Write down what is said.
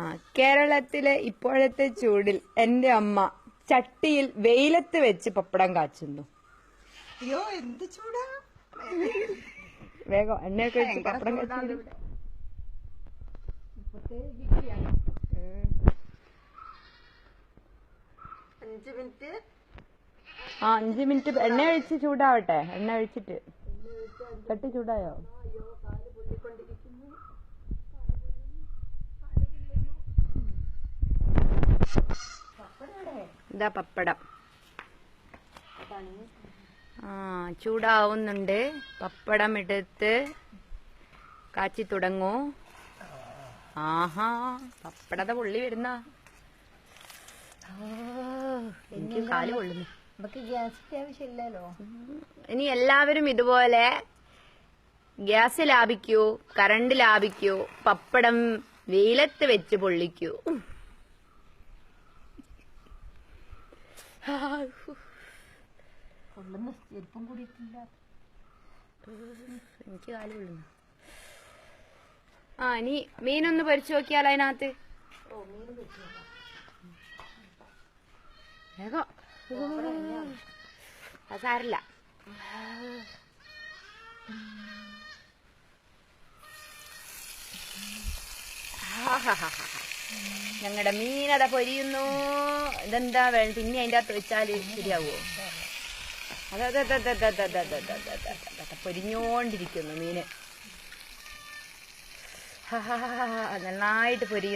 ആ കേരളത്തിലെ ഇപ്പോഴത്തെ ചൂടിൽ എന്റെ അമ്മ ചട്ടിയിൽ വെയിലത്ത് വെച്ച് പപ്പടം കാച്ചുന്നു. അയ്യോ എന്ത് ചൂടാ! വേഗം എണ്ണയൊക്കെ വെച്ച് പപ്പടം കാച്ചു. 5 മിനിറ്റ്. ആ 5 മിനിറ്റ് എണ്ണ ഒഴിച്ച് ചൂടാവട്ടെ. എണ്ണ ഒഴിച്ചിട്ട് ചട്ടി ചൂടായോ? ഇതാ പപ്പടം. ആ ചൂടാവുന്നുണ്ട്. പപ്പടം എടുത്ത് കാച്ചി തുടങ്ങൂ. ആഹാ പപ്പടത്തെ പൊള്ളി വരുന്ന എനിക്ക് കാല് കൊള്ളുന്നു. നമുക്ക് ഗ്യാസിന്റെ ആവശ്യമില്ലല്ലോ. ഇനി എല്ലാവരും ഇതുപോലെ ഗ്യാസ് ലാഭിക്കൂ, കറണ്ട് ലാഭിക്കൂ, പപ്പടം വെയിലത്ത് വെച്ച് പൊള്ളിക്കൂ. കൊള്ളുന്ന ചെരുപ്പം കൂടിയിട്ടില്ല. എനിക്ക് കാല് കൊള്ളുന്നു. ആ ഇനി മീനൊന്ന് പൊരിച്ചു നോക്കിയാലോ അതിനകത്ത്. വേഗം അത് സാരില്ല. ഞങ്ങളുടെ മീനത പൊരിയുന്നു. ഇതെന്താ വേണം പിന്നെ അതിൻ്റെ അകത്ത് വെച്ചാല് ശരിയാവോ? അതെ പൊരിഞ്ഞോണ്ടിരിക്കുന്നു മീന്. നന്നായിട്ട് പൊരിയുന്നു.